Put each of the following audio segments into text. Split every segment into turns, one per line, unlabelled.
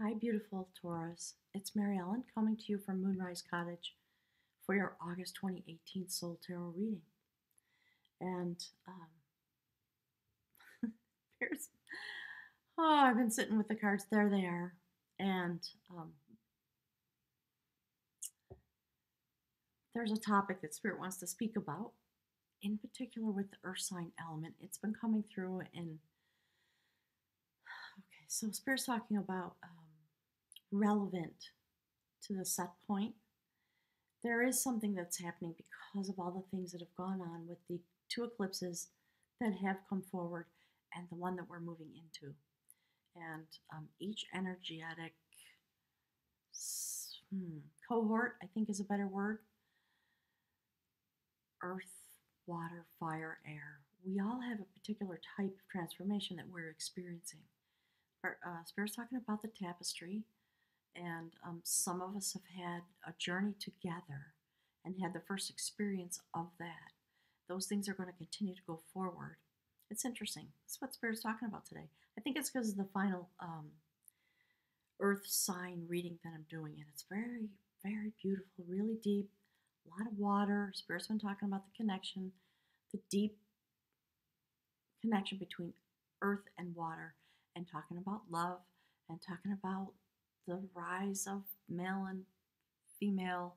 Hi, beautiful Taurus. It's Mary Ellen coming to you from Moonrise Cottage for your August 2018 Soul Tarot reading. And here's, I've been sitting with the cards. There they are. And there's a topic that Spirit wants to speak about, in particular with the earth sign element. It's been coming through in, okay, so Spirit's talking about relevant to the set point. There is something that's happening because of all the things that have gone on with the two eclipses that have come forward and the one that we're moving into. And each energetic cohort, I think is a better word, earth, water, fire, air. We all have a particular type of transformation that we're experiencing. Spirit's talking about the tapestry, and some of us have had a journey together and had the first experience of that. Those things are going to continue to go forward. It's interesting. That's what Spirit's talking about today. I think it's because of the final earth sign reading that I'm doing, and it's very, very beautiful, really deep, a lot of water. Spirit's been talking about the connection, the deep connection between earth and water, and talking about love, and talking about the rise of male and female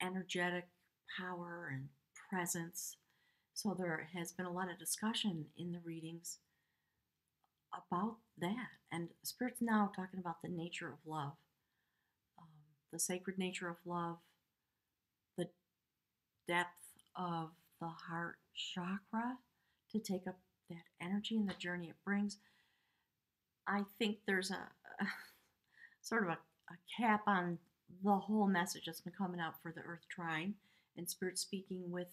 energetic power and presence. So there has been a lot of discussion in the readings about that. And Spirit's now talking about the nature of love, um, the sacred nature of love, the depth of the heart chakra to take up that energy and the journey it brings. I think there's a sort of a cap on the whole message that's been coming out for the Earth Trine, and Spirit speaking with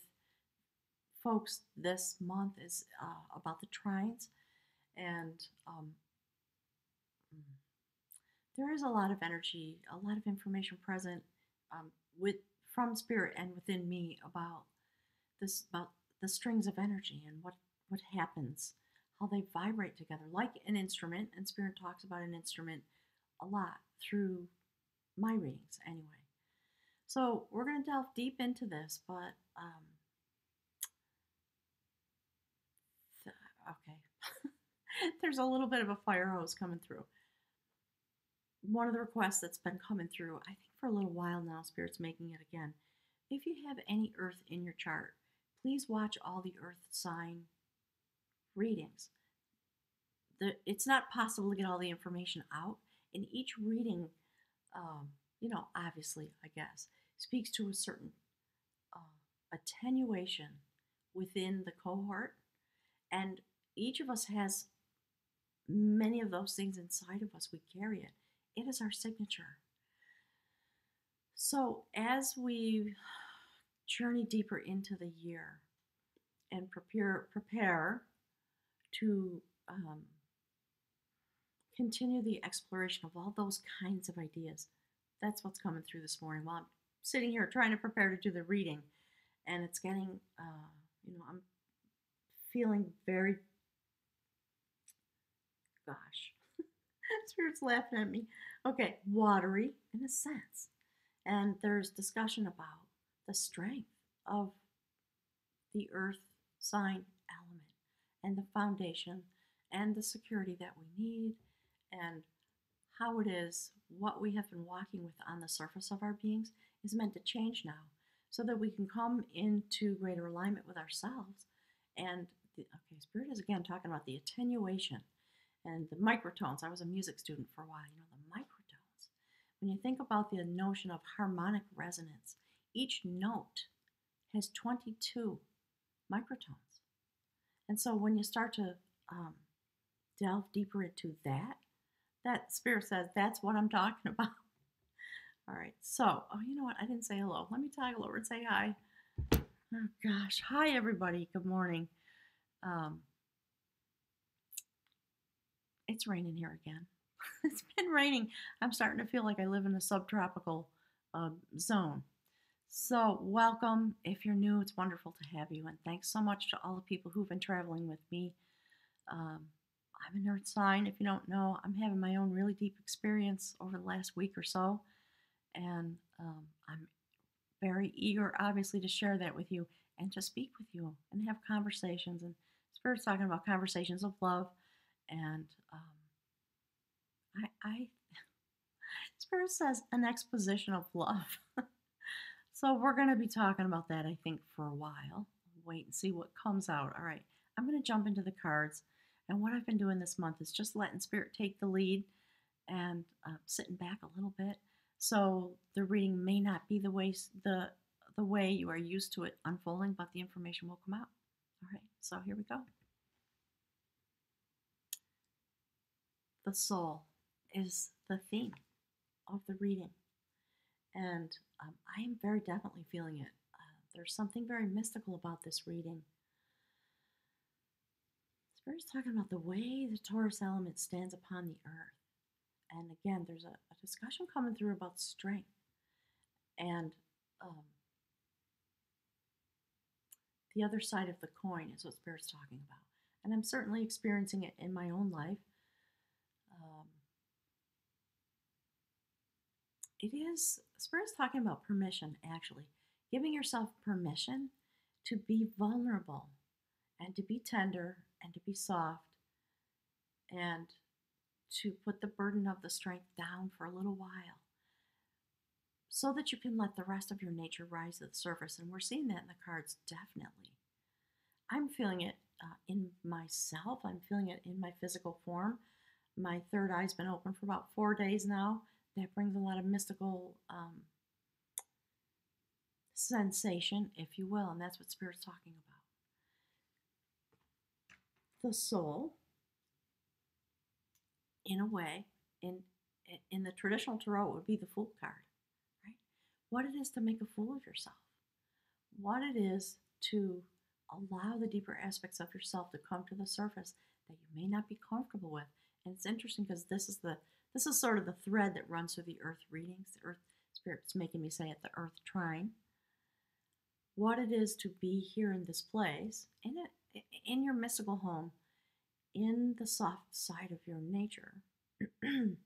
folks this month is about the trines, and there is a lot of energy, a lot of information present with from Spirit and within me about this, about the strings of energy and what happens, how they vibrate together like an instrument. And Spirit talks about an instrument a lot through my readings anyway. So we're going to delve deep into this, but okay. There's a little bit of a fire hose coming through. One of the requests that's been coming through, I think for a little while now, Spirit's making it again. If you have any earth in your chart, please watch all the earth sign readings. It's not possible to get all the information out. In each reading, obviously, I guess, speaks to a certain attenuation within the cohort. And each of us has many of those things inside of us. We carry it. It is our signature. So as we journey deeper into the year and prepare to continue the exploration of all those kinds of ideas, that's what's coming through this morning while I'm sitting here trying to prepare to do the reading. And it's getting, I'm feeling very, gosh, Spirit's laughing at me. Okay, watery in a sense. And there's discussion about the strength of the earth sign element and the foundation and the security that we need, and how it is what we have been walking with on the surface of our beings is meant to change now so that we can come into greater alignment with ourselves. And Spirit is again talking about the attenuation and the microtones. I was a music student for a while, the microtones. When you think about the notion of harmonic resonance, each note has 22 microtones. And so when you start to delve deeper into that Spirit says, that's what I'm talking about. All right, so, you know what? I didn't say hello. Let me toggle over and say hi. Oh, gosh. Hi, everybody. Good morning. It's raining here again. It's been raining. I'm starting to feel like I live in a subtropical zone. So, welcome. If you're new, it's wonderful to have you. And thanks so much to all the people who've been traveling with me Um, I'm an earth sign. If you don't know, I'm having my own really deep experience over the last week or so. And I'm very eager, obviously, to share that with you and to speak with you and have conversations. And Spirit's talking about conversations of love. And I Spirit says an exposition of love. So we're going to be talking about that, I think, for a while. Wait and see what comes out. All right, I'm going to jump into the cards. And what I've been doing this month is just letting Spirit take the lead and sitting back a little bit. So the reading may not be the way you are used to it unfolding, but the information will come out. All right, so here we go. The soul is the theme of the reading, and I am very definitely feeling it. There's something very mystical about this reading. Spirit's talking about the way the Taurus element stands upon the earth. And again, there's a discussion coming through about strength. And um, the other side of the coin is what Spirit's talking about. And I'm certainly experiencing it in my own life. Um, Spirit's talking about permission, actually. Giving yourself permission to be vulnerable and to be tender and to be soft and to put the burden of the strength down for a little while so that you can let the rest of your nature rise to the surface. And we're seeing that in the cards, definitely. I'm feeling it in myself, I'm feeling it in my physical form. My third eye's been open for about 4 days now. That brings a lot of mystical sensation, if you will, and that's what Spirit's talking about. The soul, in a way, in the traditional tarot, would be the Fool card, right? What it is to make a fool of yourself, what it is to allow the deeper aspects of yourself to come to the surface that you may not be comfortable with. And it's interesting because this is sort of the thread that runs through the earth readings. The earth Spirit's making me say it, the earth trine. What it is to be here in this place, in your mystical home, in the soft side of your nature, in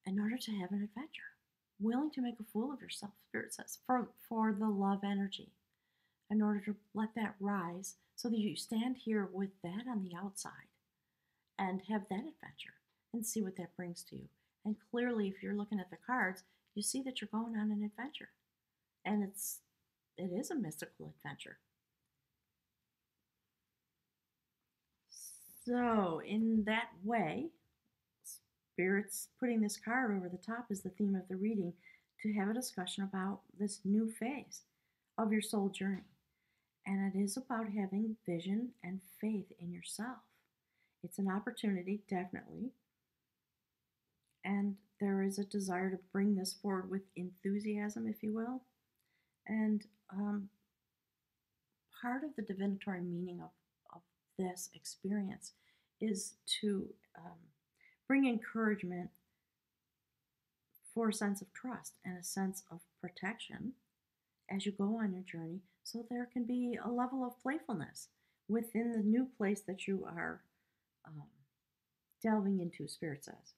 order to have an adventure, willing to make a fool of yourself, Spirit says, for the love energy, in order to let that rise so that you stand here with that on the outside and have that adventure and see what that brings to you. And clearly, if you're looking at the cards, you see that you're going on an adventure. And it is a mystical adventure. So, in that way, Spirit's putting this card over the top as the theme of the reading to have a discussion about this new phase of your soul journey. And it is about having vision and faith in yourself. It's an opportunity, definitely. And there is a desire to bring this forward with enthusiasm, if you will. And part of the divinatory meaning of this experience is to bring encouragement for a sense of trust and a sense of protection as you go on your journey, so there can be a level of playfulness within the new place that you are delving into, Spirit says.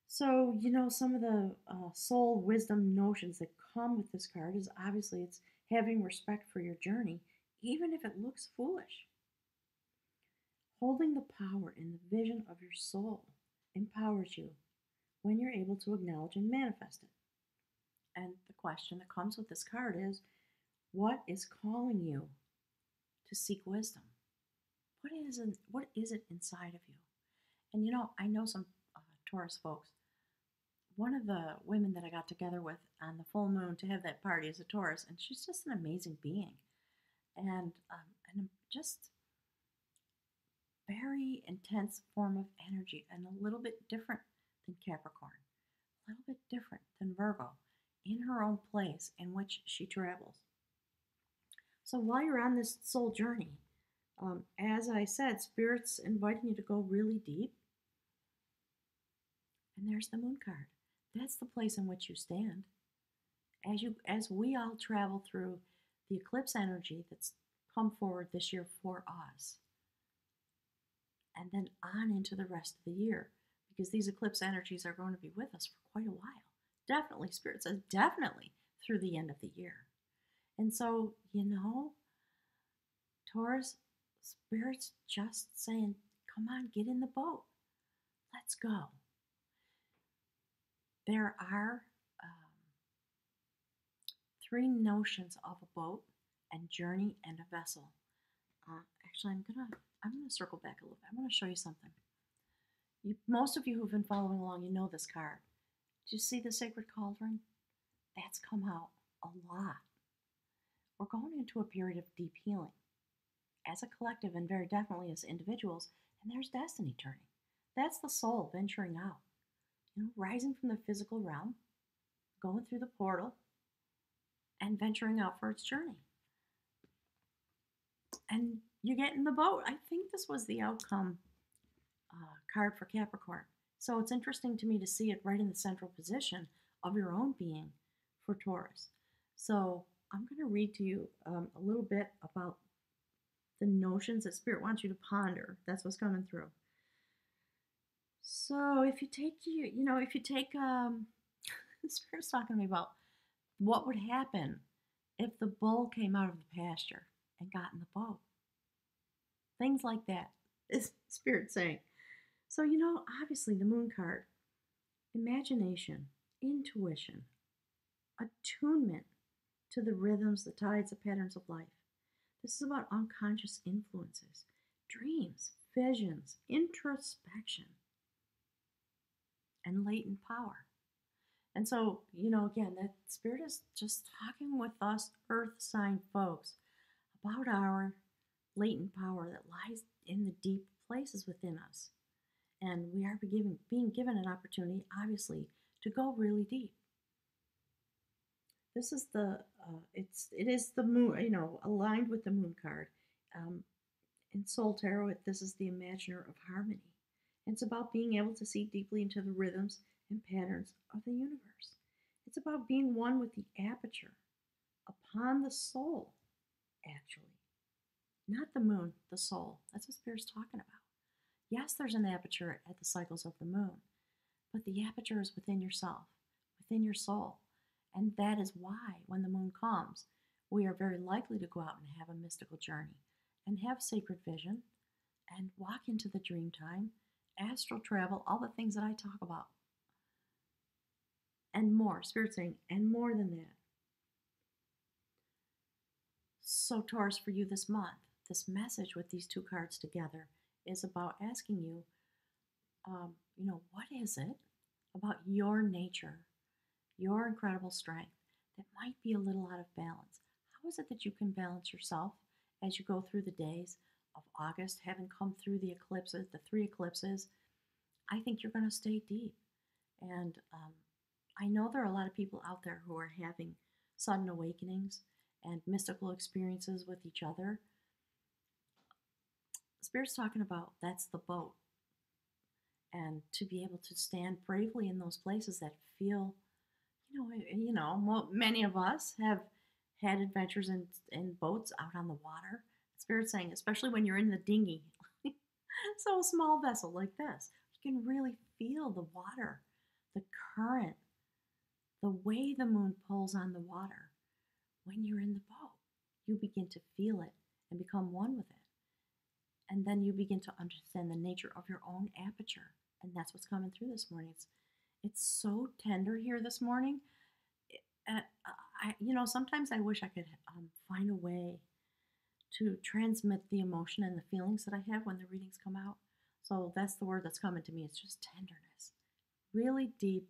So, some of the soul wisdom notions that come with this card is obviously it's having respect for your journey, even if it looks foolish. Holding the power in the vision of your soul empowers you when you're able to acknowledge and manifest it. And the question that comes with this card is, what is calling you to seek wisdom? What is it inside of you? And I know some Taurus folks. One of the women that I got together with on the full moon to have that party is a Taurus, and she's just an amazing being, and just very intense form of energy, and a little bit different than Capricorn, a little bit different than Virgo, in her own place in which she travels. So while you're on this soul journey, as I said, Spirit's inviting you to go really deep. And there's the moon card. That's the place in which you stand. As we all travel through the eclipse energy that's come forward this year for us, and then on into the rest of the year, because these eclipse energies are going to be with us for quite a while. Definitely, Spirit says definitely through the end of the year. And so, Taurus, Spirit's just saying, come on, get in the boat. Let's go. There are three notions of a boat and journey and a vessel. Actually, I'm gonna circle back a little bit. I want to show you something. Most of you who've been following along, you know this card. Do you see the sacred cauldron? That's come out a lot. We're going into a period of deep healing as a collective and very definitely as individuals, and there's destiny turning. That's the soul venturing out, rising from the physical realm, going through the portal, and venturing out for its journey. And you get in the boat. I think this was the outcome card for Capricorn. So it's interesting to me to see it right in the central position of your own being for Taurus. So I'm going to read to you a little bit about the notions that Spirit wants you to ponder. That's what's coming through. So if you take, Spirit's talking to me about what would happen if the bull came out of the pasture and got in the boat. Things like that is Spirit saying. So, obviously the moon card, imagination, intuition, attunement to the rhythms, the tides, the patterns of life. This is about unconscious influences, dreams, visions, introspection, and latent power. And so, again, that Spirit is just talking with us earth sign folks about our latent power that lies in the deep places within us. And we are being given an opportunity, obviously, to go really deep. This is it is the moon, aligned with the moon card. In Soul Tarot, this is the Imaginer of Harmony. And it's about being able to see deeply into the rhythms and patterns of the universe. It's about being one with the aperture upon the soul, actually. Not the moon, the soul. That's what Spirit's talking about. Yes, there's an aperture at the cycles of the moon, but the aperture is within yourself, within your soul. And that is why when the moon comes, we are very likely to go out and have a mystical journey and have sacred vision and walk into the dream time, astral travel, all the things that I talk about. And more, Spirit saying, and more than that. So Taurus, for you this month, this message with these two cards together is about asking you, what is it about your nature, your incredible strength that might be a little out of balance? How is it that you can balance yourself as you go through the days of August, having come through the eclipses, the 3 eclipses? I think you're going to stay deep. And I know there are a lot of people out there who are having sudden awakenings and mystical experiences with each other. Spirit's talking about that's the boat. And to be able to stand bravely in those places that feel, many of us have had adventures in boats out on the water. Spirit's saying, especially when you're in the dinghy, so a small vessel like this, you can really feel the water, the current, the way the moon pulls on the water. When you're in the boat, you begin to feel it and become one with it. And then you begin to understand the nature of your own aperture. And that's what's coming through this morning. It's so tender here this morning. Sometimes I wish I could find a way to transmit the emotion and the feelings that I have when the readings come out. So that's the word that's coming to me. It's just tenderness. Really deep,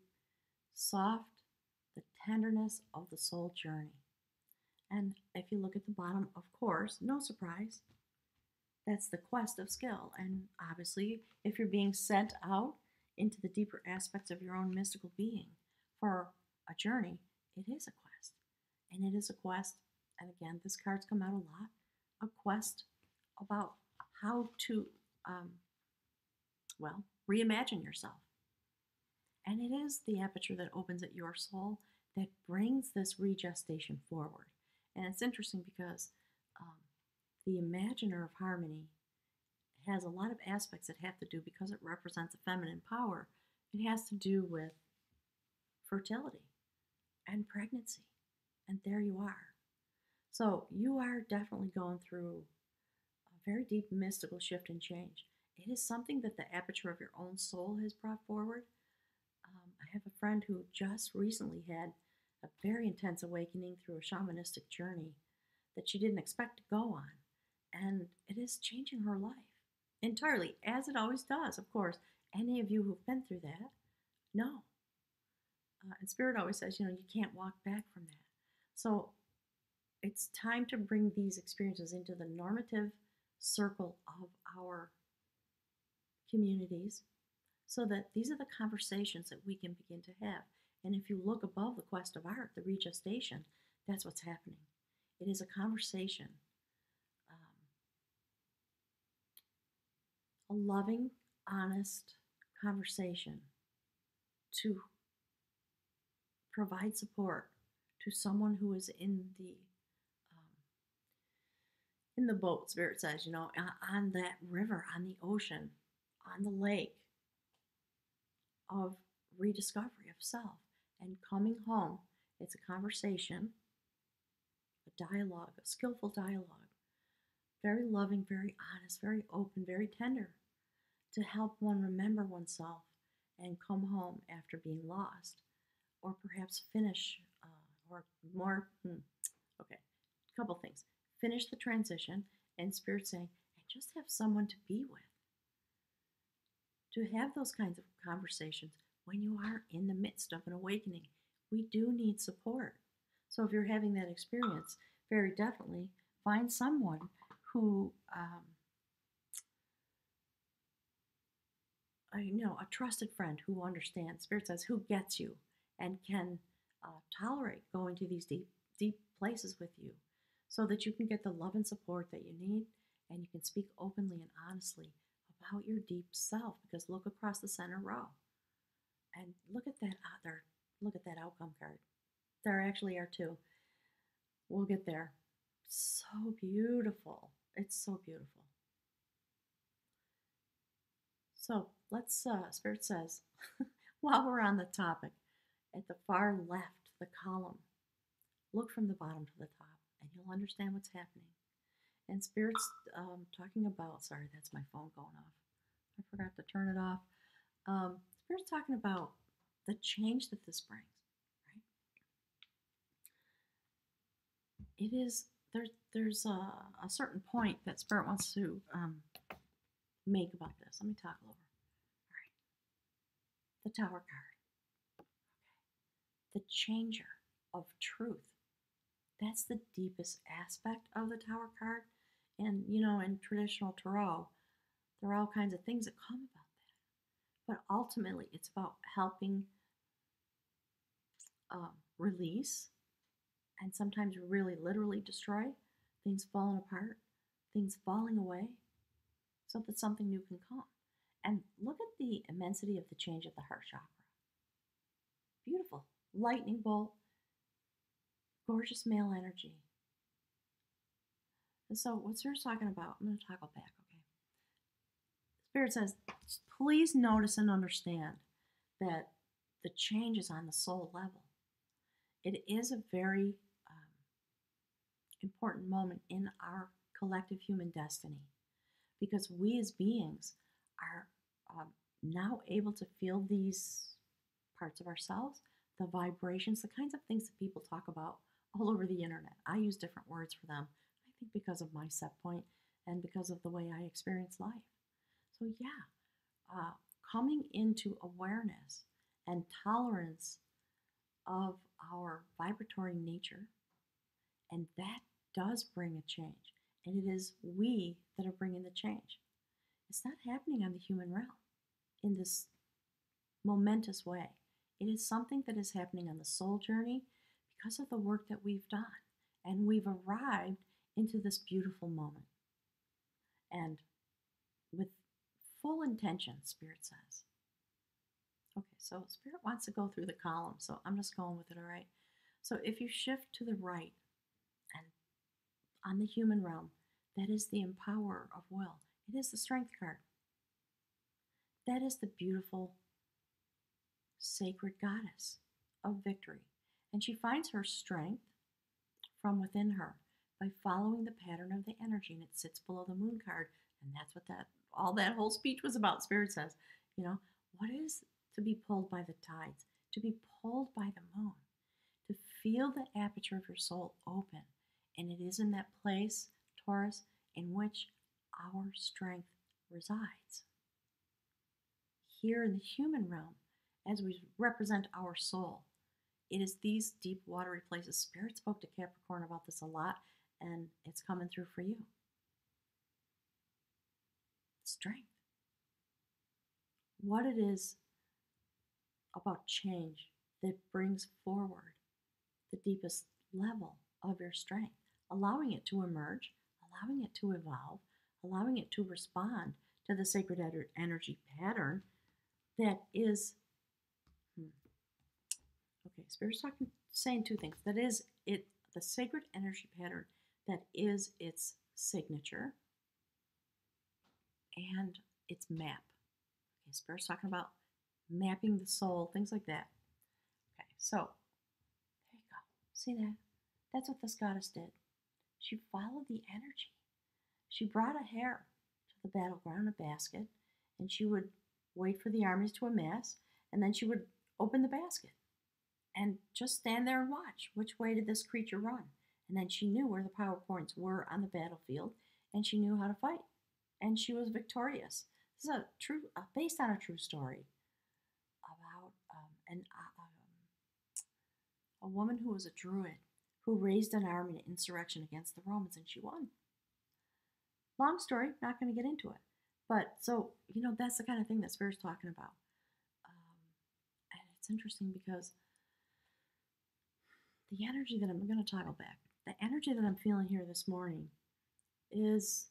soft, the tenderness of the soul journey. And if you look at the bottom, of course, no surprise, that's the quest of skill. And obviously, if you're being sent out into the deeper aspects of your own mystical being for a journey, it is a quest. And it is a quest, and again, this card's come out a lot, a quest about how to, reimagine yourself. And it is the aperture that opens at your soul that brings this regestation forward. And it's interesting because the imaginer of harmony has a lot of aspects that have to do, because it represents a feminine power, it has to do with fertility and pregnancy. And there you are. So you are definitely going through a very deep mystical shift and change. It is something that the aperture of your own soul has brought forward. I have a friend who just recently had a very intense awakening through a shamanistic journey that she didn't expect to go on. And it is changing her life entirely, as it always does, of course. Any of you who've been through that know. And Spirit always says, you can't walk back from that. So it's time to bring these experiences into the normative circle of our communities, so that these are the conversations that we can begin to have. And if you look above the quest of art, the regestation, that's what's happening. It is a conversation, a loving, honest conversation to provide support to someone who is in the boat. Spirit says, on that river, on the ocean, on the lake of rediscovery of self and coming home. It's a conversation, a dialogue, a skillful dialogue, very loving, very honest, very open, very tender, to help one remember oneself and come home after being lost, or perhaps finish, or more, okay, a couple things. Finish the transition, and Spirit saying, and just have someone to be with. To have those kinds of conversations when you are in the midst of an awakening. We do need support. So if you're having that experience, very definitely find someone who, a trusted friend who understands. Spirit says, who gets you and can tolerate going to these deep, deep places with you, so that you can get the love and support that you need, and you can speak openly and honestly about your deep self. Because look across the center row and look at that other, look at that outcome card. There actually are two. We'll get there. So beautiful. It's so beautiful. So let's, Spirit says, while we're on the topic, at the far left, the column, look from the bottom to the top, and you'll understand what's happening. And Spirit's talking about, sorry, that's my phone going off. I forgot to turn it off. Spirit's talking about the change that this brings, right? It is, there's a certain point that Spirit wants to make about this. Let me talk a little. All right. The Tower card. Okay. The changer of truth. That's the deepest aspect of the Tower card. And, in traditional tarot, there are all kinds of things that come about that. But ultimately, it's about helping release, and sometimes really literally destroy, things falling apart, things falling away, so that something new can come. And look at the immensity of the change at the heart chakra. Beautiful. Lightning bolt, gorgeous male energy. And so what Spirit's talking about, I'm going to toggle back, okay? Spirit says, please notice and understand that the change is on the soul level. It is a very important moment in our collective human destiny, because we as beings are now able to feel these parts of ourselves, the vibrations, the kinds of things that people talk about all over the internet. I use different words for them, I think because of my set point and because of the way I experience life. So yeah, coming into awareness and tolerance of our vibratory nature, and that does bring a change. And it is we that are bringing the change. It's not happening on the human realm in this momentous way. It is something that is happening on the soul journey because of the work that we've done. And we've arrived into this beautiful moment. And with full intention, Spirit says. Okay, so Spirit wants to go through the column, so I'm just going with it, all right? So if you shift to the right, and on the human realm, That is the empowerer of will. It is the strength card. That is the beautiful, sacred goddess of victory. And she finds her strength from within her by following the pattern of the energy, and it sits below the moon card. And that's what that whole speech was about. Spirit says, you know, what is to be pulled by the tides, to be pulled by the moon, to feel the aperture of your soul open. And it is in that place, Taurus, in which our strength resides. Here in the human realm, as we represent our soul, it is these deep, watery places. Spirit spoke to Capricorn about this a lot, and it's coming through for you. Strength. What it is about change that brings forward the deepest level of your strength, allowing it to emerge, allowing it to evolve, allowing it to respond to the sacred energy pattern that is. Okay, Spirit's saying two things. That is it, the sacred energy pattern that is its signature and its map. Okay, Spirit's talking about mapping the soul, things like that. Okay, so there you go. See that? That's what this goddess did. She followed the energy. She brought a hare to the battleground, a basket, and she would wait for the armies to amass, and then she would open the basket and just stand there and watch. Which way did this creature run? And then she knew where the power points were on the battlefield, and she knew how to fight. And she was victorious. This is based on a true story about a woman who was a druid who raised an army in insurrection against the Romans, and she won. Long story, not going to get into it. But so, that's the kind of thing that Spirit's talking about. And it's interesting because the energy that I'm going to toggle back, the energy that I'm feeling here this morning is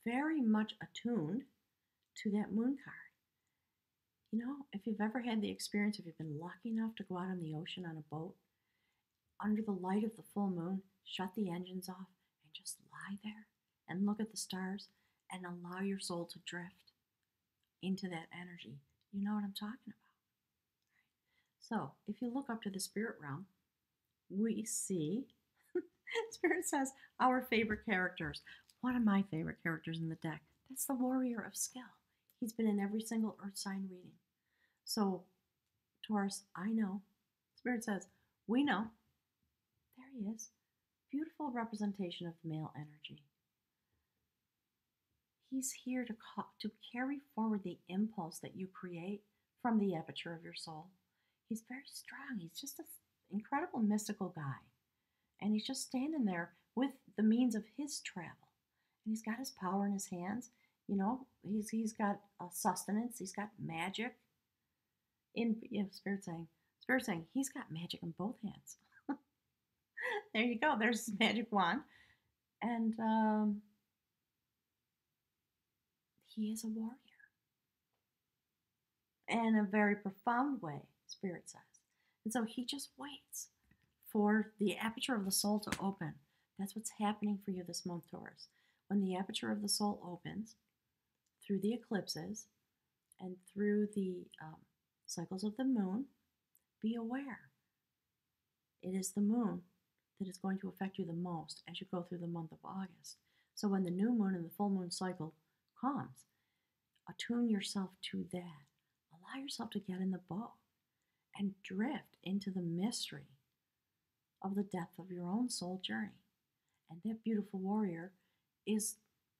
very much attuned to that moon card. If you've ever had the experience, if you've been lucky enough to go out on the ocean on a boat, under the light of the full moon, shut the engines off and just lie there and look at the stars and allow your soul to drift into that energy. You know what I'm talking about. So if you look up to the spirit realm, we see, Spirit says, our favorite characters. One of my favorite characters in the deck, that's the Warrior of Skill. He's been in every single earth sign reading. So, Taurus, I know. Spirit says, we know. There he is. Beautiful representation of male energy. He's here to carry forward the impulse that you create from the aperture of your soul. He's very strong. He's just an incredible mystical guy. And he's just standing there with the means of his travel. And he's got his power in his hands. He's got sustenance. He's got magic. Spirit saying he's got magic in both hands. There you go. There's his magic wand. And he is a warrior. In a very profound way, Spirit says. And so he just waits for the aperture of the soul to open. That's what's happening for you this month, Taurus. When the aperture of the soul opens through the eclipses and through the cycles of the moon, be aware. It is the moon that is going to affect you the most as you go through the month of August. So when the new moon and the full moon cycle comes, attune yourself to that. Allow yourself to get in the boat and drift into the mystery of the depth of your own soul journey. And that beautiful warrior is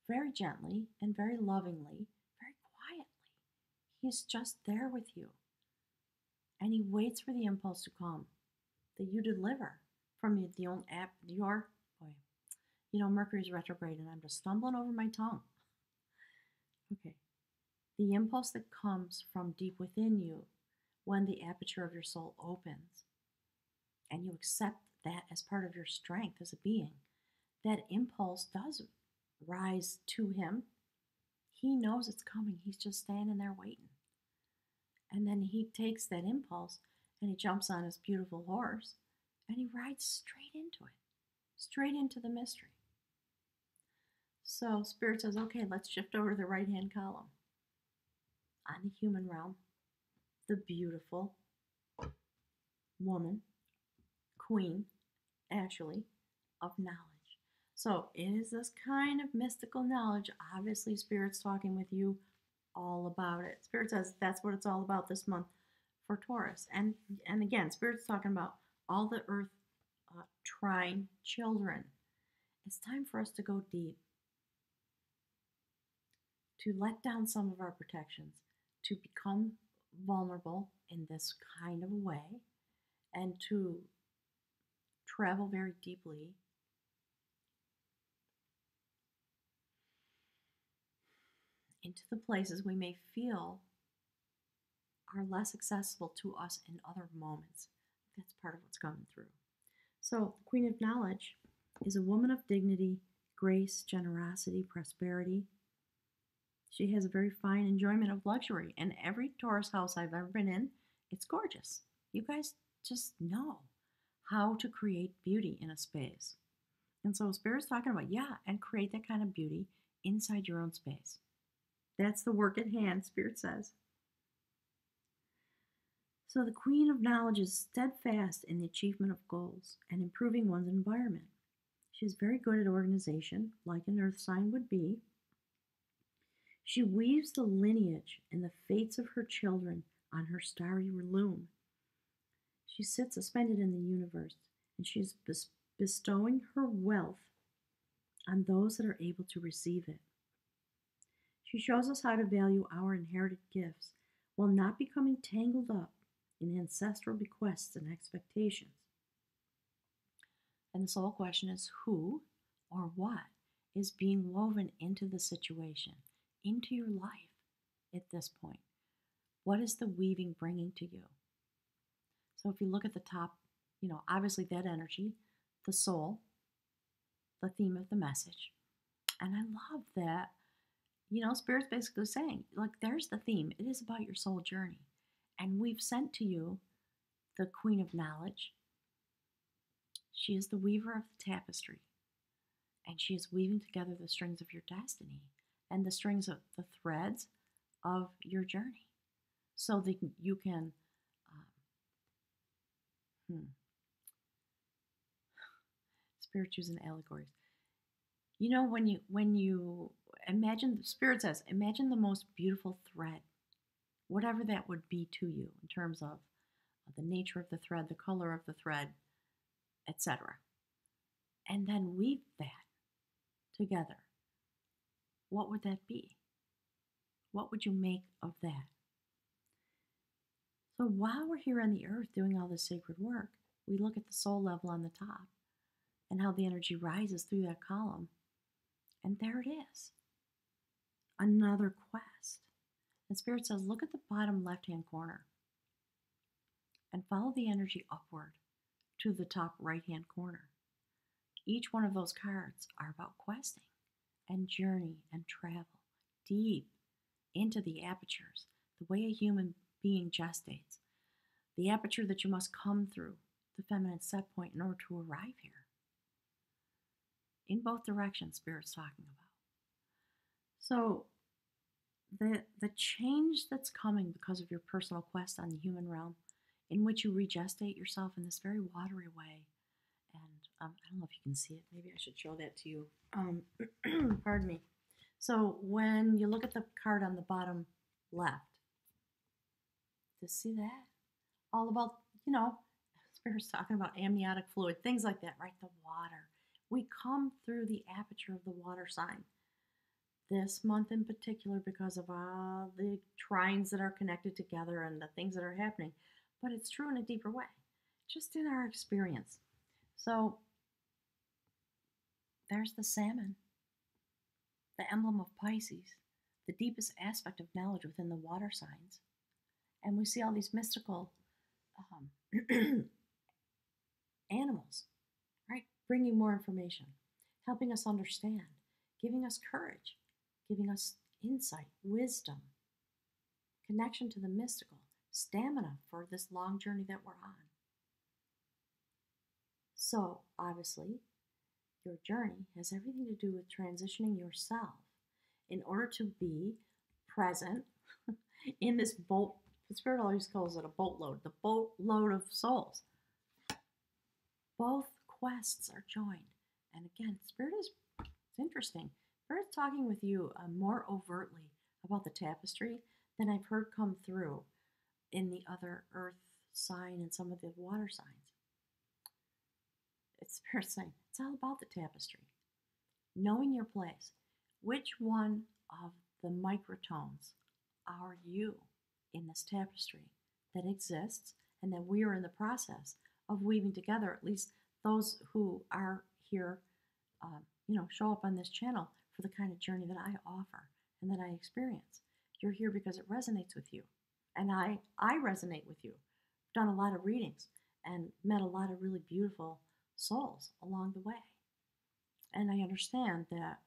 very gently and very lovingly, very quietly. He's just there with you. And he waits for the impulse to come that you deliver from Mercury's retrograde, and I'm just stumbling over my tongue. Okay. The impulse that comes from deep within you when the aperture of your soul opens and you accept that as part of your strength as a being, that impulse does rise to him. He knows it's coming. He's just standing there waiting. And then he takes that impulse and he jumps on his beautiful horse and he rides straight into it, straight into the mystery. So Spirit says, okay, let's shift over to the right hand column. On the human realm, the beautiful woman, queen, actually, of knowledge. So it is this kind of mystical knowledge. Obviously, Spirit's talking with you all about it. Spirit says that's what it's all about this month for Taurus. And again, Spirit's talking about all the earth trine children. It's time for us to go deep, to let down some of our protections, to become vulnerable in this kind of a way, and to travel very deeply into the places we may feel are less accessible to us in other moments. That's part of what's coming through. So, the Queen of Knowledge is a woman of dignity, grace, generosity, prosperity. She has a very fine enjoyment of luxury. And every Taurus house I've ever been in, it's gorgeous. You guys just know how to create beauty in a space. And so Spirit's talking about, yeah, and create that kind of beauty inside your own space. That's the work at hand, Spirit says. So the Queen of Knowledge is steadfast in the achievement of goals and improving one's environment. She's very good at organization, like an earth sign would be. She weaves the lineage and the fates of her children on her starry loom. She sits suspended in the universe, and she is bestowing her wealth on those that are able to receive it. She shows us how to value our inherited gifts while not becoming tangled up in ancestral bequests and expectations. And the sole question is who or what is being woven into the situation, into your life at this point? What is the weaving bringing to you? So if you look at the top, obviously that energy, the soul, the theme of the message. And I love that, Spirit's basically saying, like, there's the theme. It is about your soul journey. And we've sent to you the Queen of Knowledge. She is the weaver of the tapestry. And she is weaving together the strings of your destiny and the strings of the threads of your journey so that you can Spirit using allegories. When you imagine, the Spirit says, imagine the most beautiful thread, whatever that would be to you in terms of the nature of the thread, the color of the thread, etc. And then weave that together. What would that be? What would you make of that? So while we're here on the earth doing all this sacred work, we look at the soul level on the top and how the energy rises through that column. And there it is. Another quest. And Spirit says, look at the bottom left-hand corner and follow the energy upward to the top right-hand corner. Each one of those cards are about questing and journey and travel deep into the apertures, the way a human being gestates, the aperture that you must come through, the feminine set point, in order to arrive here. In both directions, Spirit's talking about. So the change that's coming because of your personal quest on the human realm, in which you regestate yourself in this very watery way, and I don't know if you can see it. Maybe I should show that to you. Pardon me. So when you look at the card on the bottom left, to see that, all about, Spirit's talking about amniotic fluid, things like that, right? The water. We come through the aperture of the water sign. This month in particular, because of all the trines that are connected together and the things that are happening, but it's true in a deeper way, just in our experience. So there's the salmon, the emblem of Pisces, the deepest aspect of knowledge within the water signs. And we see all these mystical animals, right? Bringing more information, helping us understand, giving us courage, giving us insight, wisdom, connection to the mystical, stamina for this long journey that we're on. So, obviously, Your journey has everything to do with transitioning yourself in order to be present in this boat. The Spirit always calls it a boatload, the boatload of souls. Both quests are joined. And again, Spirit is, it's interesting. Spirit's talking with you more overtly about the tapestry than I've heard come through in the other earth sign and some of the water signs. It's Spirit saying it's all about the tapestry. Knowing your place. Which one of the microtones are you in this tapestry that exists and that we are in the process of weaving together, at least those who are here, show up on this channel for the kind of journey that I offer and that I experience. You're here because it resonates with you. And I resonate with you. I've done a lot of readings and met a lot of really beautiful souls along the way. And I understand that,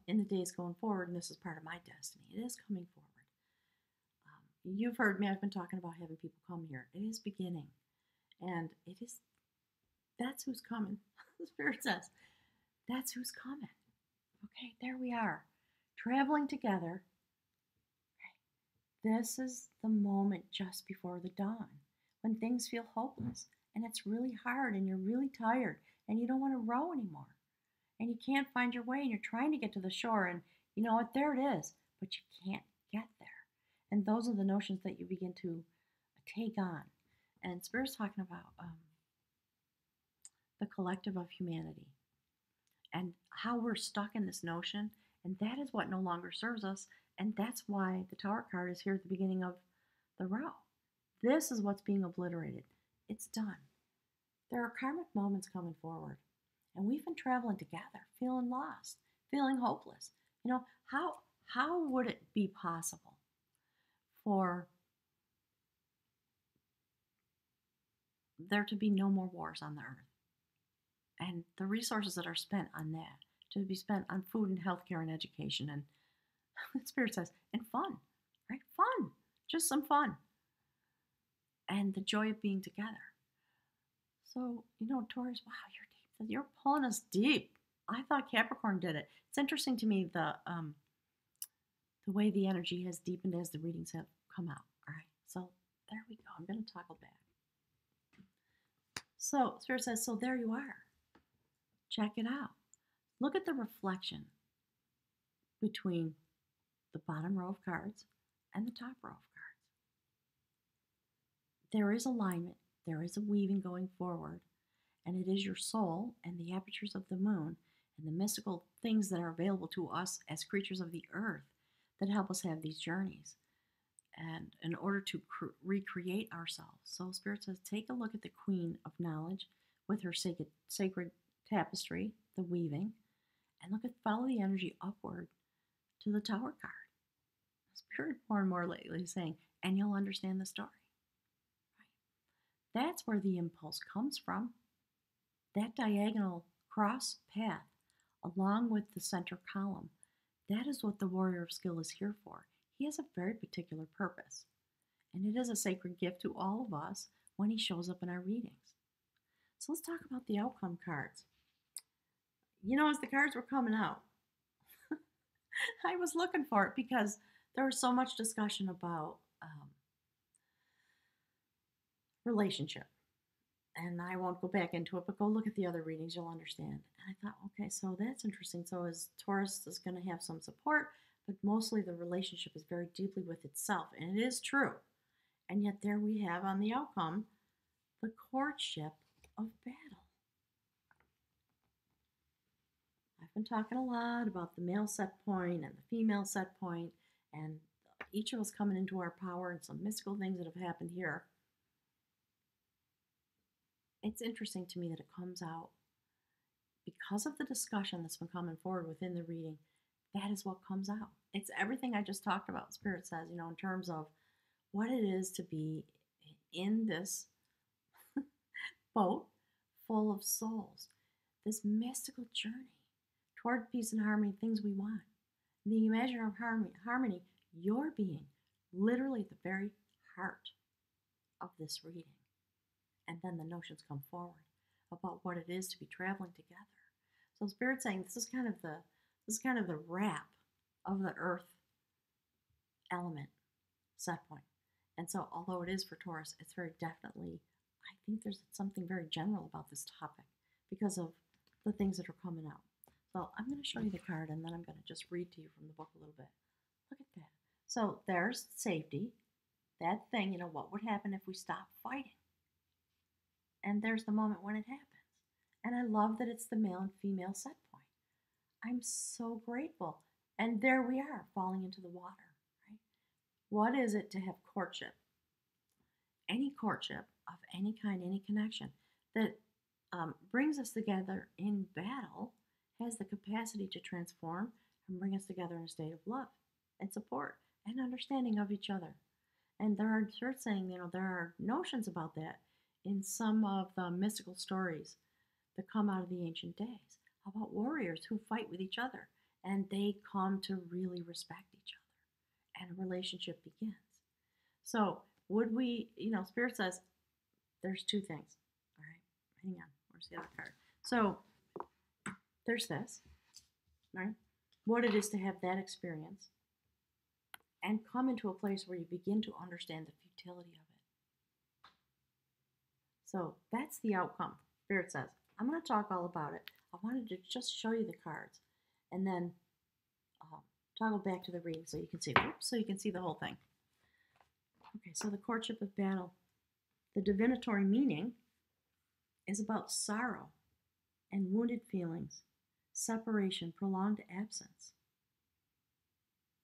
in the days going forward, and this is part of my destiny, it is coming forward. You've heard me, I've been talking about having people come here. It is beginning. And that's who's coming. The Spirit says, that's who's coming. Okay, there we are, traveling together. This is the moment just before the dawn when things feel hopeless and it's really hard and you're really tired and you don't want to row anymore and you can't find your way and you're trying to get to the shore and you know what, there it is, but you can't get there. And those are the notions that you begin to take on. And Spirit's talking about the collective of humanity and how we're stuck in this notion, and that is what no longer serves us, and that's why the Tower card is here at the beginning of the row. This is what's being obliterated. It's done. There are karmic moments coming forward, and we've been traveling together, feeling lost, feeling hopeless. How would it be possible for there to be no more wars on the earth? And the resources that are spent on that to be spent on food and healthcare and education and Spirit says, and fun, right? Fun, just some fun. And the joy of being together. So, Taurus, wow, you're pulling us deep. I thought Capricorn did it. It's interesting to me the way the energy has deepened as the readings have come out. All right, so there we go. I'm going to toggle back. So Spirit says, so there you are. Check it out. Look at the reflection between the bottom row of cards and the top row of cards. There is alignment, there is a weaving going forward, and it is your soul and the apertures of the moon and the mystical things that are available to us as creatures of the earth that help us have these journeys and in order to recreate ourselves. So Spirit says, take a look at the Queen of Knowledge with her sacred tapestry, the weaving, and follow the energy upward to the Tower card. Spirit more and more lately is saying, and you'll understand the story. Right? That's where the impulse comes from. That diagonal cross path along with the center column, that is what the warrior of skill is here for. He has a very particular purpose, and it is a sacred gift to all of us when he shows up in our readings. So let's talk about the outcome cards. As the cards were coming out, I was looking for it because there was so much discussion about relationship. And I won't go back into it, but go look at the other readings, you'll understand. And I thought, okay, so that's interesting. So as Taurus is going to have some support, but mostly the relationship is very deeply with itself. And it is true. And yet there we have on the outcome, the courtship of battle. I've been talking a lot about the male set point and the female set point, and each of us coming into our power and some mystical things that have happened here. It's interesting to me that it comes out because of the discussion that's been coming forward within the reading. That is what comes out. It's everything I just talked about, Spirit says, in terms of what it is to be in this boat full of souls, this mystical journey toward peace and harmony, things we want. The imaginary harmony, your being, literally at the very heart of this reading. And then the notions come forward. about what it is to be traveling together. So Spirit's saying this is kind of the wrap of the earth element set point. And so although it is for Taurus, it's very definitely, I think there's something very general about this topic because of the things that are coming out. So I'm going to show you the card and then I'm going to just read to you from the book a little bit. Look at that. So there's safety, that thing, what would happen if we stopped fighting? And there's the moment when it happens. And I love that it's the male and female set point. I'm so grateful. And there we are, falling into the water, right? What is it to have courtship? Any courtship of any kind, any connection that brings us together in battle has the capacity to transform and bring us together in a state of love and support and understanding of each other. And there are, you're saying, there are notions about that in some of the mystical stories that come out of the ancient days about warriors who fight with each other and they come to really respect each other and a relationship begins. So, would we, Spirit says there's two things. All right, hang on. Where's the other card? So, there's this, right? What it is to have that experience and come into a place where you begin to understand the futility of it. So that's the outcome. Spirit says, I'm going to talk all about it. I wanted to just show you the cards and then toggle back to the reading so you can see. So you can see the whole thing. Okay, so the courtship of battle. The divinatory meaning is about sorrow and wounded feelings, separation, prolonged absence,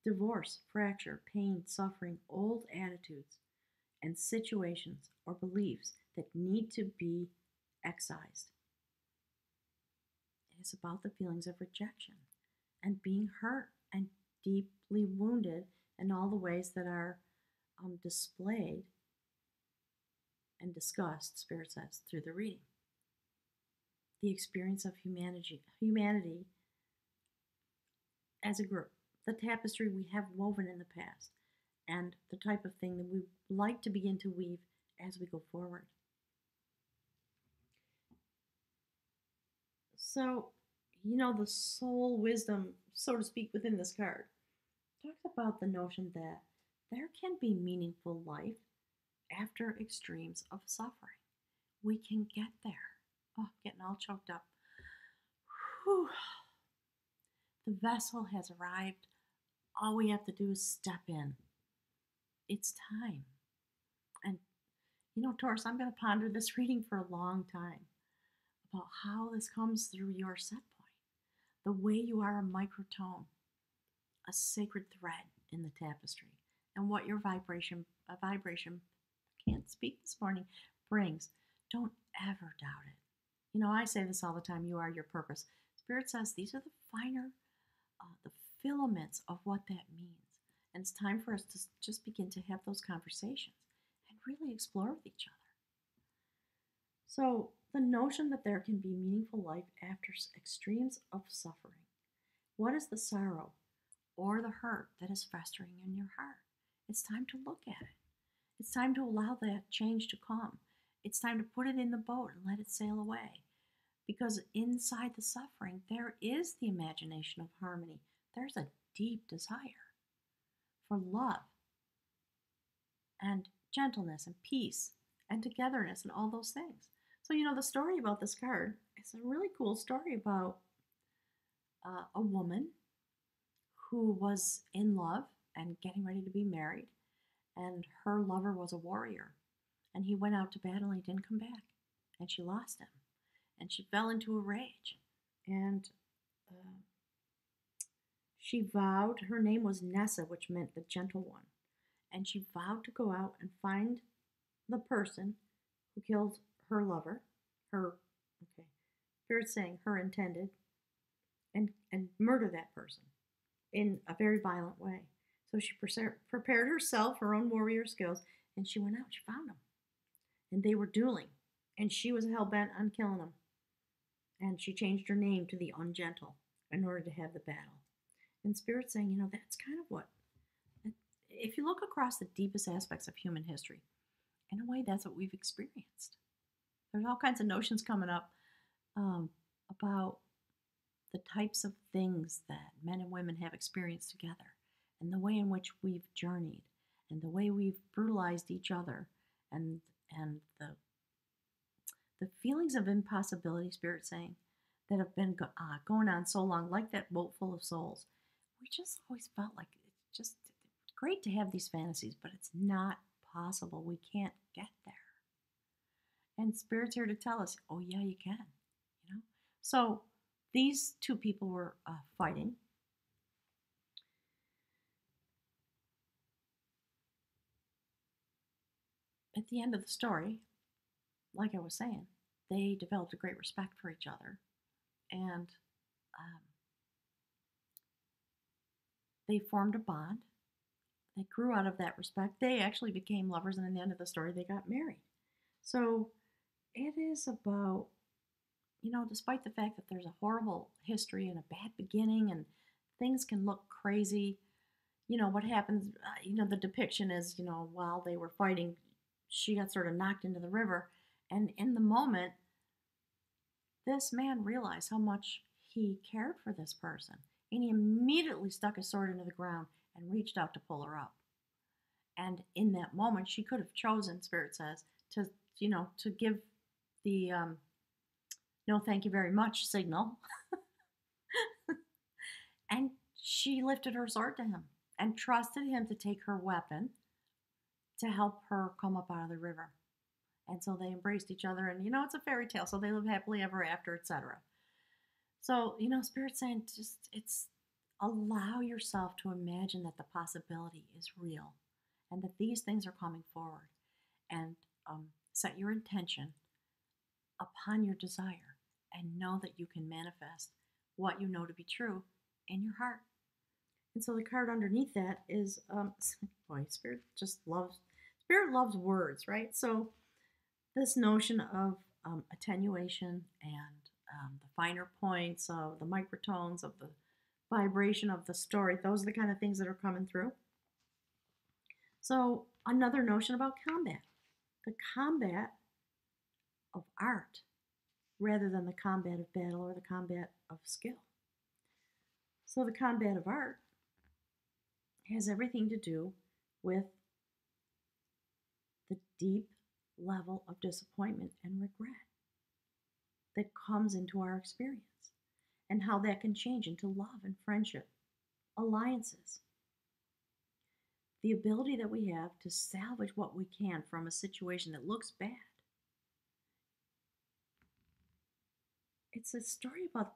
divorce, fracture, pain, suffering, old attitudes, and situations or beliefs that need to be excised. It is about the feelings of rejection and being hurt and deeply wounded in all the ways that are displayed and discussed, Spirit says, through the reading. The experience of humanity as a group, the tapestry we have woven in the past, and the type of thing that we like to begin to weave as we go forward. So, the soul wisdom, so to speak, within this card talks about the notion that there can be meaningful life after extremes of suffering. We can get there. Oh, getting all choked up. Whew. The vessel has arrived. All we have to do is step in. It's time. And, Taurus, I'm going to ponder this reading for a long time about how this comes through your set point. The way you are a microtone, a sacred thread in the tapestry, and what your vibration, I can't speak this morning, brings. Don't ever doubt it. I say this all the time, you are your purpose. Spirit says these are the finer, the filaments of what that means. And it's time for us to just begin to have those conversations and really explore with each other. So, the notion that there can be meaningful life after extremes of suffering. What is the sorrow or the hurt that is festering in your heart? It's time to look at it. It's time to allow that change to come. It's time to put it in the boat and let it sail away. Because inside the suffering, there is the imagination of harmony. There's a deep desire for love and gentleness and peace and togetherness and all those things. So, the story about this card is a really cool story about a woman who was in love and getting ready to be married, and her lover was a warrior. And he went out to battle and he didn't come back. And she lost him. And she fell into a rage. And she vowed, her name was Nessa, which meant the gentle one. And she vowed to go out and find the person who killed her lover, Spirit's saying her intended, and murder that person in a very violent way. So she prepared herself, her own warrior skills, and she went out, she found him. And they were dueling, and she was hell-bent on killing him. And she changed her name to the Ungentle in order to have the battle. And Spirit's saying, that's kind of what, if you look across the deepest aspects of human history, in a way, that's what we've experienced. There's all kinds of notions coming up um, about the types of things that men and women have experienced together, and the way in which we've journeyed, and the way we've brutalized each other, and the feelings of impossibility, Spirit saying, that have been going on so long, like that boat full of souls. We just always felt like it's just great to have these fantasies, but it's not possible. We can't get there. And Spirit's here to tell us, oh yeah, you can. You know. So these two people were fighting. At the end of the story, like I was saying, they developed a great respect for each other, and um, they formed a bond. They grew out of that respect. They actually became lovers, and in the end of the story, they got married. So it is about, despite the fact that there's a horrible history and a bad beginning, and things can look crazy, what happens, the depiction is, while they were fighting, she got sort of knocked into the river. And in the moment, this man realized how much he cared for this person. And he immediately stuck his sword into the ground and reached out to pull her up. And in that moment, she could have chosen, Spirit says, to give the no thank you very much signal. And she lifted her sword to him and trusted him to take her weapon to help her come up out of the river. And so they embraced each other, and it's a fairy tale, so they live happily ever after, etc. So, Spirit's saying, just it's allow yourself to imagine that the possibility is real and that these things are coming forward, and set your intention upon your desire and know that you can manifest what you know to be true in your heart. And so the card underneath that is, boy, Spirit loves words, right? So this notion of attenuation and the finer points of the microtones of the vibration of the story, those are the kind of things that are coming through. So another notion about combat, the combat of art rather than the combat of battle or the combat of skill. So the combat of art has everything to do with the deep level of disappointment and regret that comes into our experience, and how that can change into love and friendship, alliances. The ability that we have to salvage what we can from a situation that looks bad. It's a story about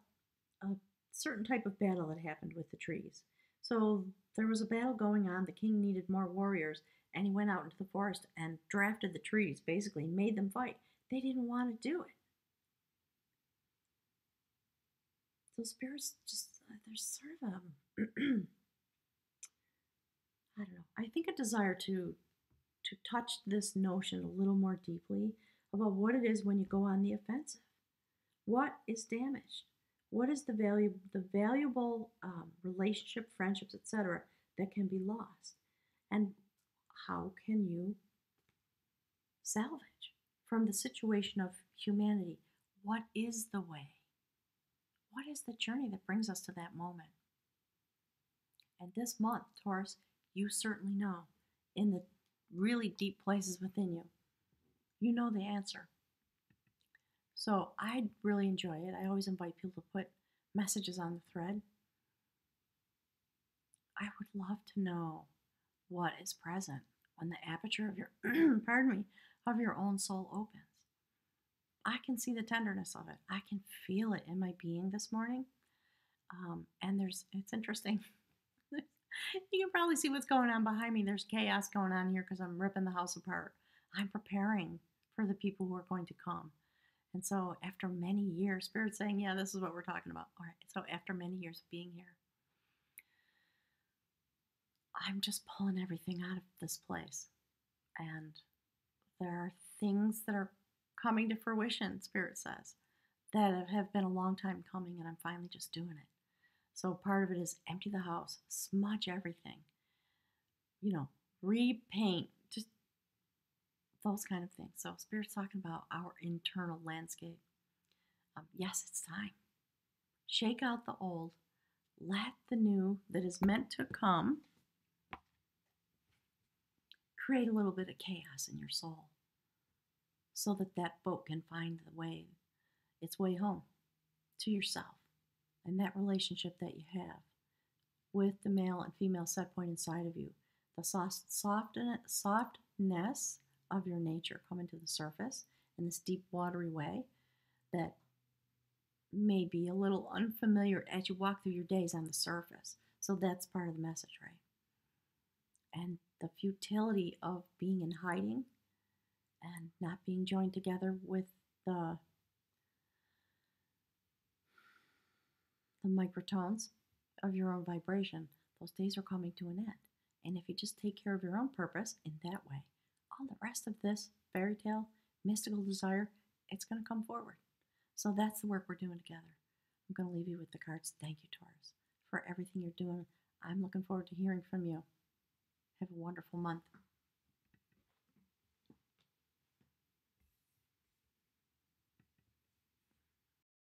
a certain type of battle that happened with the trees. So there was a battle going on, the king needed more warriors, and he went out into the forest and drafted the trees, basically made them fight. They didn't want to do it. So spirits just, there's sort of a, I don't know, I think a desire to touch this notion a little more deeply about what it is when you go on the offensive. What is damaged? What is the valuable relationship, friendships, etc., that can be lost? And how can you salvage from the situation of humanity? What is the way? What is the journey that brings us to that moment? And this month, Taurus, you certainly know, in the really deep places within you, you know the answer. So I really enjoy it. I always invite people to put messages on the thread. I would love to know what is present when the aperture of your pardon me, of your own soul opens. I can see the tenderness of it. I can feel it in my being this morning. And it's interesting. You can probably see what's going on behind me. There's chaos going on here because I'm ripping the house apart. I'm preparing for the people who are going to come. And so after many years, Spirit's saying, yeah, this is what we're talking about. All right. So after many years of being here, I'm just pulling everything out of this place. And there are things that are coming to fruition, Spirit says, that have been a long time coming, and I'm finally just doing it. So part of it is empty the house, smudge everything, repaint, just those kind of things. So Spirit's talking about our internal landscape. Yes, it's time. Shake out the old. Let the new that is meant to come create a little bit of chaos in your soul so that that boat can find its way home to yourself and that relationship that you have with the male and female set point inside of you. The softness of your nature coming to the surface in this deep, watery way that may be a little unfamiliar as you walk through your days on the surface. So that's part of the message, right? And the futility of being in hiding and not being joined together with the microtones of your own vibration, those days are coming to an end. And if you just take care of your own purpose in that way, all the rest of this fairy tale, mystical desire, it's going to come forward. So that's the work we're doing together. I'm going to leave you with the cards. Thank you, Taurus, for everything you're doing. I'm looking forward to hearing from you. Have a wonderful month.